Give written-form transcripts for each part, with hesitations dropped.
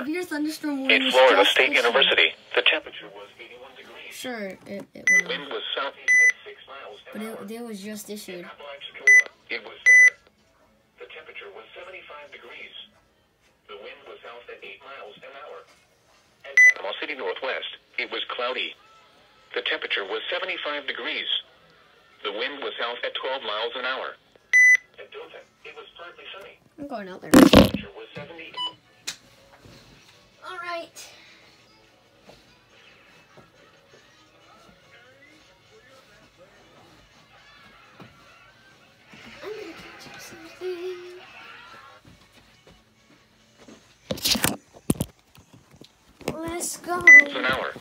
severe thunderstorm warning. In Florida State University, the temperature was 81 degrees. Sure, it The went wind on. was southeast at 6 miles an hour. But it was just issued. It was fair. The temperature was 75 degrees. The wind was south at 8 miles an hour. At Panama City Northwest, it was cloudy. The temperature was 75 degrees. The wind was south at 12 miles an hour. At Dothan, it was partly sunny. I'm going out there. The temperature was 70. All right. I'm gonna catch up something. Let's go. An hour.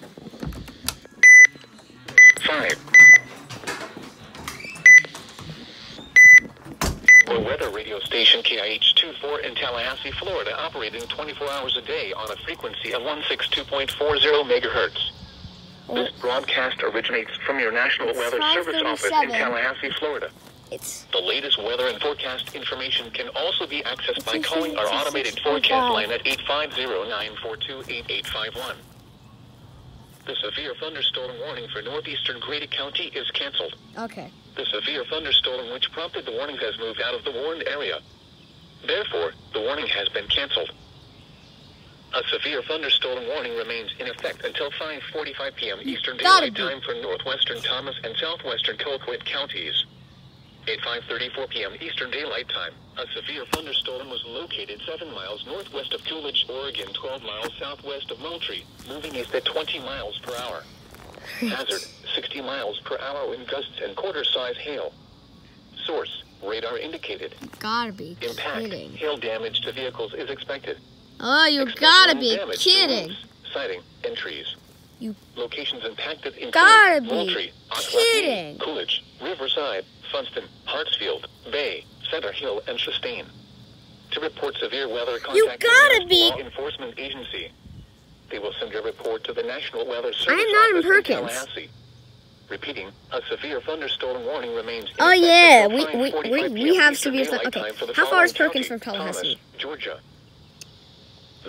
5. The weather radio station KIH-24 in Tallahassee, Florida, operating 24 hours a day on a frequency of 162.40 megahertz. This broadcast originates from your National Weather Service office in Tallahassee, Florida. The latest weather and forecast information can also be accessed by calling our automated forecast line at 850-942-8851. The severe thunderstorm warning for northeastern Grady County is canceled. Okay. The severe thunderstorm which prompted the warning has moved out of the warned area. Therefore, the warning has been canceled. A severe thunderstorm warning remains in effect until 5:45 p.m. Eastern Daylight Time for northwestern Thomas and southwestern Colquitt counties. At 5:34 p.m. Eastern Daylight Time, a severe thunderstorm was located 7 miles northwest of Coolidge, Oregon, 12 miles southwest of Moultrie, moving east at 20 miles per hour. Hazard, 60 miles per hour wind gusts and quarter-size hail. Source, radar indicated. Gotta be Impact, kidding. hail damage to vehicles is expected. Oh, you Expect gotta wind be damage to kidding. roofs, siding, and trees. You Locations impacted include gotta be Moultrie, kidding. Coolidge, Riverside, Funston, Hartsfield, Bay, Center Hill, and Chastain. To report severe weather, contact gotta the be- law enforcement agency. They will send a report to the National Weather Service I'm not in office Perkins. Tallahassee. Repeating, a severe thunderstorm warning remains in Oh, effect yeah, until we 5:45 we p.m. have Eastern severe Daylight okay. Time for the How far is following Perkins from counties: Tallahassee? Thomas, Georgia.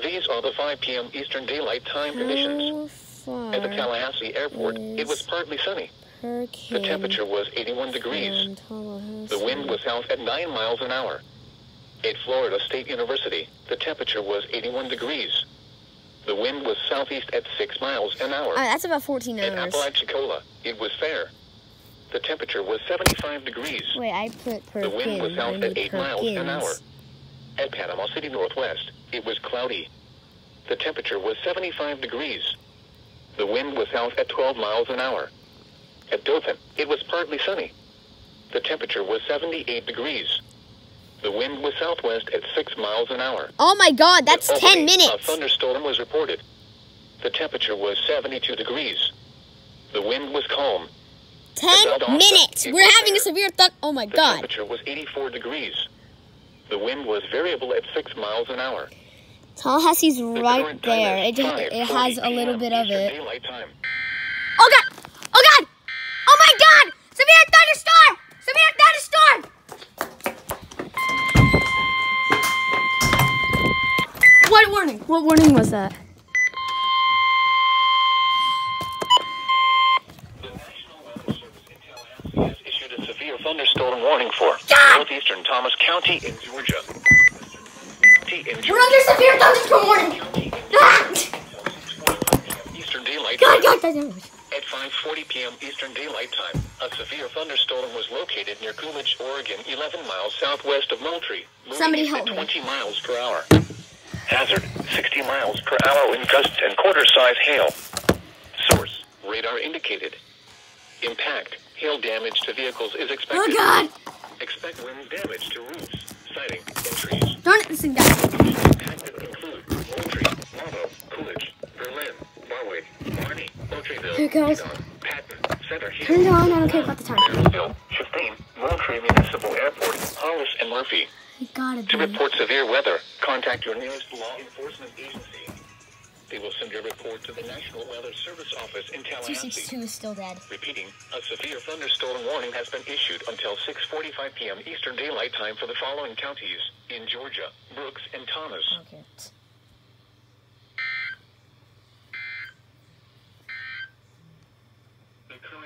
These are the 5 p.m. Eastern Daylight Time conditions. How far At the Tallahassee airport, it was partly sunny. The Perkins temperature was 81 degrees. from Tallahassee? The wind was south at 9 miles an hour. At Florida State University, the temperature was 81 degrees. The wind was southeast at 6 miles an hour. That's about 14 At hours. Apalachicola, it was fair. The temperature was 75 degrees. Wait, I put The wind was Perkins. I south need at 8 miles an hour. Perkins. At Panama City Northwest, it was cloudy. The temperature was 75 degrees. The wind was south at 12 miles an hour. At Dothan, it was partly sunny. The temperature was 78 degrees. The wind was southwest at 6 miles an hour. Oh my God, that's At 10 Albany, A minutes. thunderstorm was reported. The temperature was 72 degrees. The wind was calm. 10 Valdosta, minutes. it We're was having a fair. severe Oh my The God. temperature was 84 degrees. The wind was variable at 6 miles an hour. Tallahassee's The right current time there. is It has a little 5:40 bit of Eastern it. Daylight Time. Oh God! Oh God! Oh my God! Severe thunderstorm! Severe thunderstorm! What warning? What warning was that? The National Weather Service in Tallahassee has issued a severe thunderstorm warning for northeastern Thomas County in Georgia. We're under severe thunderstorm warning! Ah! Eastern Daylight God, Time. God, God, God. At 5:40 p.m. Eastern Daylight Time, a severe thunderstorm was located near Coolidge, Oregon, 11 miles southwest of Moultrie, moving Somebody east help at me. 20 miles per hour. Hazard, 60 miles per hour wind gusts and quarter-size hail. Source, radar indicated. Impact, hail damage to vehicles is expected. Oh God! Expect wind damage to roofs, siding, and trees. Darn it, this thing died. Impacted include Moultrie, Marlow, Coolidge, Berlin, Barway, Barney, Moultrieville, Here it goes. Edon, Patton, Center Hill, Turn it on, I don't care about the time. Marysville, Chastain, Moultrie Municipal Airport, Hollis, and Murphy. You gotta To be. report severe weather, contact your nearest law enforcement agency. They will send your report to the National Weather Service office in Tallahassee. 262 is still dead. Repeating, a severe thunderstorm warning has been issued until 6:45 p.m. Eastern Daylight Time for the following counties in Georgia, Brooks, and Thomas. Okay.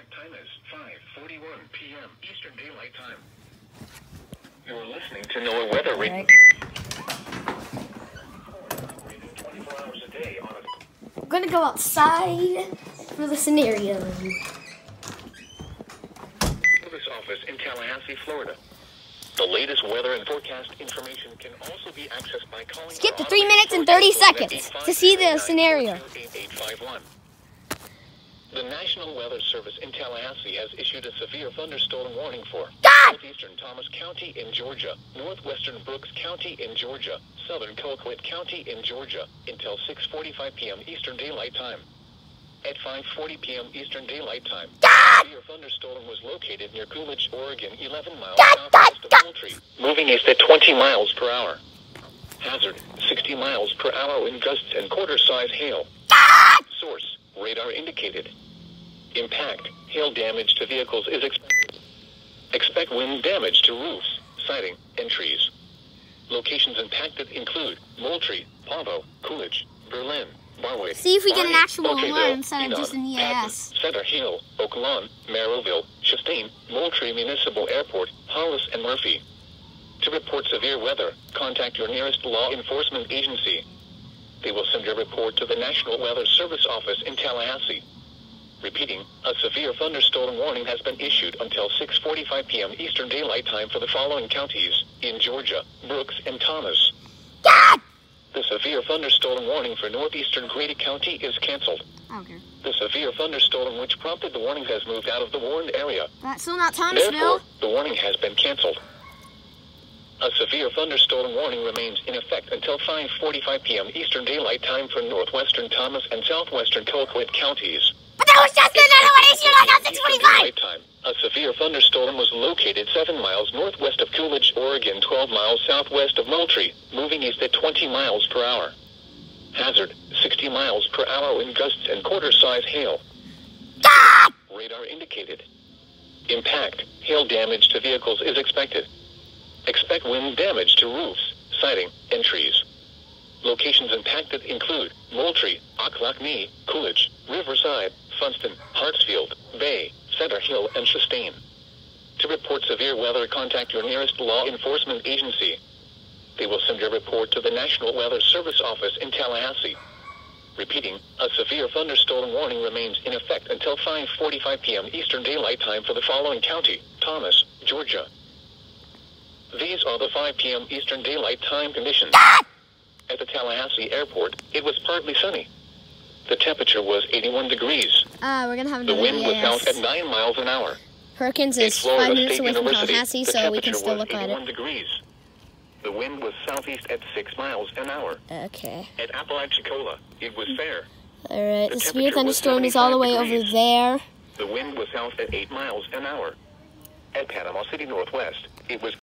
Exact time is 5:41 p.m. Eastern Daylight Time. You're listening to NOAA Weather Radio. 24 hours a day on a... We're gonna go outside for the scenario. Service office in Tallahassee, Florida. The latest weather and forecast information can also be accessed by calling... Skip to 3 minutes and 30 seconds to see the scenario. 8851. The National Weather Service in Tallahassee has issued a severe thunderstorm warning for southeastern Thomas County in Georgia, northwestern Brooks County in Georgia, southern Colquitt County in Georgia, until 6:45 p.m. Eastern Daylight Time. At 5:40 p.m. Eastern Daylight Time, a severe thunderstorm was located near Coolidge, Oregon, 11 miles southwest of Moultrie, moving east at 20 miles per hour. Hazard, 60 miles per hour wind gusts and quarter-size hail. Source, radar indicated. Impact, hail damage to vehicles is expected. Expect wind damage to roofs, siding, and trees. Locations impacted include Moultrie, Pavo, Coolidge, Berlin, Barway. See if we get an actual Oakville, one instead of Edon, just an EIS. Patton, Center Hill, Oak Lawn, Merrillville, Chastain, Moultrie Municipal Airport, Hollis, and Murphy. To report severe weather, contact your nearest law enforcement agency. They will send your report to the National Weather Service office in Tallahassee. Repeating, a severe thunderstorm warning has been issued until 6:45 p.m. Eastern Daylight Time for the following counties in Georgia, Brooks, and Thomas. The severe thunderstorm warning for northeastern Grady County is canceled. Okay. The severe thunderstorm which prompted the warning has moved out of the warned area. That's still not Thomasville. Therefore, the warning has been canceled. A severe thunderstorm warning remains in effect until 5:45 p.m. Eastern Daylight Time for northwestern Thomas and southwestern Colquitt counties. But that was just another one issued on Eastern 6:45. Daylight Time. A severe thunderstorm was located 7 miles northwest of Coolidge, Oregon, 12 miles southwest of Moultrie, moving east at 20 miles per hour. Hazard, 60 miles per hour wind gusts and quarter-size hail. Radar indicated. Impact, hail damage to vehicles is expected. Expect wind damage to roofs, siding, and trees. Locations impacted include Moultrie, Ocklacknee, Coolidge, Riverside, Funston, Hartsfield, Bay, Center Hill, and Chastain. To report severe weather, contact your nearest law enforcement agency. They will send your report to the National Weather Service office in Tallahassee. Repeating, a severe thunderstorm warning remains in effect until 5:45 p.m. Eastern Daylight Time for the following county, Thomas, Georgia. These are the 5 p.m. Eastern Daylight Time conditions. At the Tallahassee airport, it was partly sunny. The temperature was 81 degrees. We're gonna have The another wind was EIS. south at 9 miles an hour. Perkins At is 5 Florida minutes State away from University, Tallahassee, the so we can temperature still was look at 81 it. degrees. The wind was southeast at 6 miles an hour. Okay. At Apalachicola, it was fair. Alright, the severe temperature was thunderstorm is all the way 75 over degrees. there. The wind was south at 8 miles an hour. At Panama City Northwest, it was